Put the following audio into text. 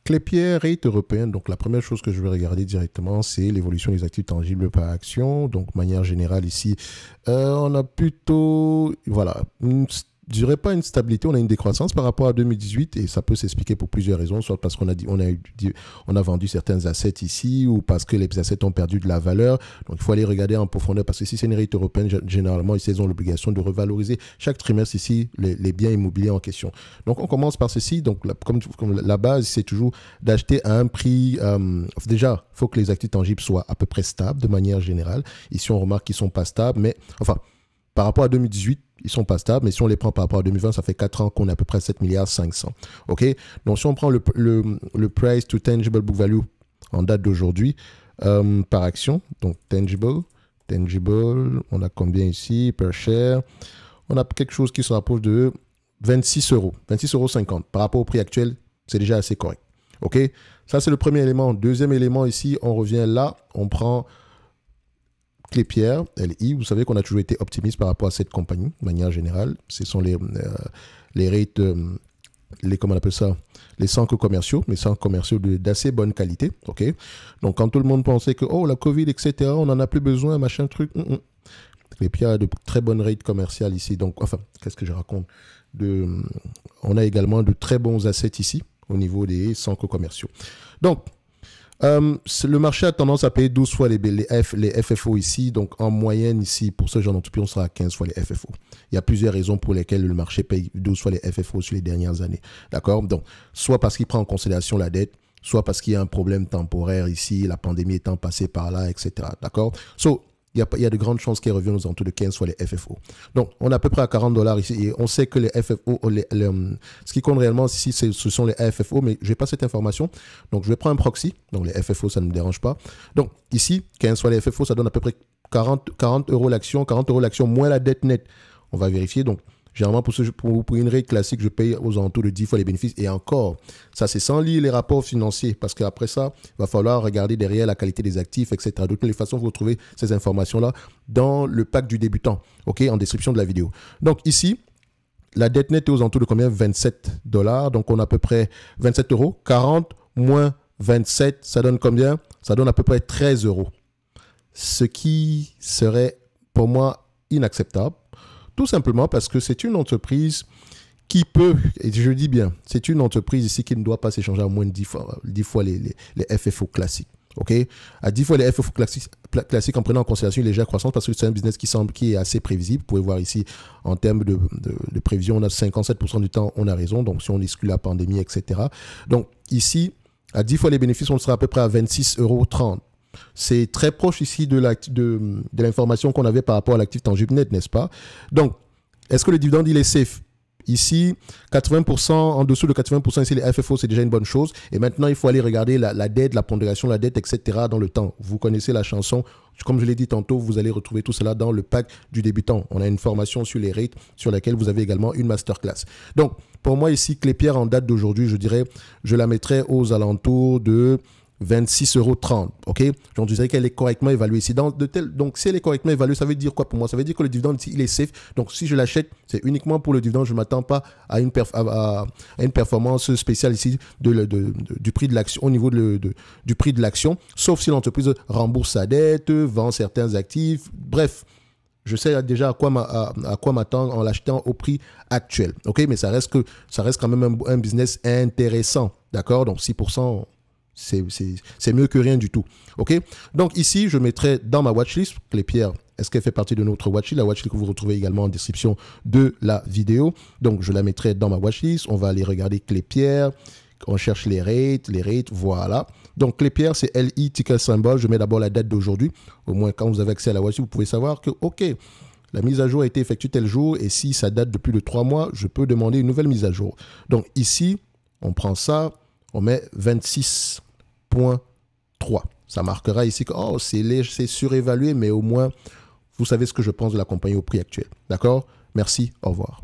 Klépierre rate européen, donc la première chose que je vais regarder directement, c'est l'évolution des actifs tangibles par action. Donc, de manière générale, ici, on a plutôt, voilà, je dirais pas une stabilité, on a une décroissance par rapport à 2018 et ça peut s'expliquer pour plusieurs raisons, soit parce qu'on a vendu certains assets ici ou parce que les assets ont perdu de la valeur. Donc il faut aller regarder en profondeur parce que si c'est une rate européenne, généralement ils ont l'obligation de revaloriser chaque trimestre ici les biens immobiliers en question. Donc on commence par ceci. Donc comme la base, c'est toujours d'acheter à un prix. Déjà, il faut que les actifs tangibles soient à peu près stables de manière générale. Ici on remarque qu'ils ne sont pas stables, mais enfin par rapport à 2018, ils ne sont pas stables, mais si on les prend par rapport à 2020, ça fait 4 ans qu'on est à peu près 7 milliards 500. OK? Donc, si on prend le price to tangible book value en date d'aujourd'hui par action, donc tangible, on a combien ici per share? On a quelque chose qui se rapproche de 26 euros, 26,50 € par rapport au prix actuel, c'est déjà assez correct. OK? Ça, c'est le premier élément. Deuxième élément ici, on revient là, on prend Klépierre, LI, vous savez qu'on a toujours été optimiste par rapport à cette compagnie, de manière générale. Ce sont les rates, comment on appelle ça, les centres commerciaux, mais centres commerciaux d'assez bonne qualité. OK? Donc, quand tout le monde pensait que, oh, la Covid, etc., on n'en a plus besoin, machin, truc. Klépierre a de très bonnes rates commerciales ici. Donc, enfin, qu'est-ce que je raconte? On a également de très bons assets ici, au niveau des centres commerciaux. Donc, le marché a tendance à payer 12 fois les FFO ici. Donc, en moyenne, ici, pour ce genre d'entreprise, on sera à 15 fois les FFO. Il y a plusieurs raisons pour lesquelles le marché paye 12 fois les FFO sur les dernières années. D'accord? Donc, soit parce qu'il prend en considération la dette, soit parce qu'il y a un problème temporaire ici, la pandémie étant passée par là, etc. D'accord? Il y a de grandes chances qu'elle revienne aux alentours de 15 fois les FFO. Donc, on est à peu près à $40 ici et on sait que les FFO, ce qui compte réellement ici, ce sont les FFO, mais je n'ai pas cette information. Donc, je vais prendre un proxy. Donc, les FFO, ça ne me dérange pas. Donc, ici, 15 fois les FFO, ça donne à peu près 40 € l'action, 40 € l'action moins la dette nette. On va vérifier. Donc, généralement, pour une rate classique, je paye aux alentours de 10 fois les bénéfices. Et encore, ça, c'est sans lire les rapports financiers. Parce qu'après ça, il va falloir regarder derrière la qualité des actifs, etc. De toutes les façons, vous retrouvez ces informations-là dans le pack du débutant, OK, en description de la vidéo. Donc, ici, la dette nette est aux alentours de combien? 27 $. Donc, on a à peu près 27 €. 40 moins 27, ça donne combien? Ça donne à peu près 13 €. Ce qui serait, pour moi, inacceptable. Tout simplement parce que c'est une entreprise qui peut, et je dis bien, c'est une entreprise ici qui ne doit pas s'échanger à moins de 10 fois les FFO classiques. OK? À 10 fois les FFO classiques en prenant en considération une légère croissance parce que c'est un business qui est assez prévisible. Vous pouvez voir ici, en termes de prévision, on a 57% du temps, on a raison. Donc, si on exclut la pandémie, etc. Donc, ici, à 10 fois les bénéfices, on sera à peu près à 26,30 €. C'est très proche ici de l'information qu'on avait par rapport à l'actif tangible net, n'est-ce pas? Donc, est-ce que le dividende, il est safe? Ici, 80%, en dessous de 80%, ici, les FFO, c'est déjà une bonne chose. Et maintenant, il faut aller regarder la dette, la pondération, la dette, etc. dans le temps. Vous connaissez la chanson. Comme je l'ai dit tantôt, vous allez retrouver tout cela dans le pack du débutant. On a une formation sur les rates sur laquelle vous avez également une masterclass. Donc, pour moi, ici, Klépierre, en date d'aujourd'hui, je dirais, je la mettrais aux alentours de 26,30 €, OK? Donc, je dirais qu'elle est correctement évaluée ici. Donc, si elle est correctement évaluée, ça veut dire quoi pour moi? Ça veut dire que le dividende, il est safe. Donc, si je l'achète, c'est uniquement pour le dividende. Je ne m'attends pas à une performance spéciale ici du prix de l'action, au niveau du prix de l'action, sauf si l'entreprise rembourse sa dette, vend certains actifs. Bref, je sais déjà à quoi m'attendre en l'achetant au prix actuel. OK? Mais ça reste quand même un business intéressant. D'accord? Donc, 6%. C'est mieux que rien du tout. OK? Donc ici, je mettrai dans ma watchlist, Klépierre, est-ce qu'elle fait partie de notre watchlist? La watchlist que vous retrouvez également en description de la vidéo. Donc je la mettrai dans ma watchlist. On va aller regarder Klépierre. On cherche les rates, voilà. Donc Klépierre, c'est LI, ticker symbole. Je mets d'abord la date d'aujourd'hui. Au moins, quand vous avez accès à la watchlist, vous pouvez savoir que, OK, la mise à jour a été effectuée tel jour. Et si ça date de plus de 3 mois, je peux demander une nouvelle mise à jour. Donc ici, on prend ça, on met 26,3. Ça marquera ici que c'est surévalué, mais au moins, vous savez ce que je pense de la compagnie au prix actuel. D'accord? Merci, au revoir.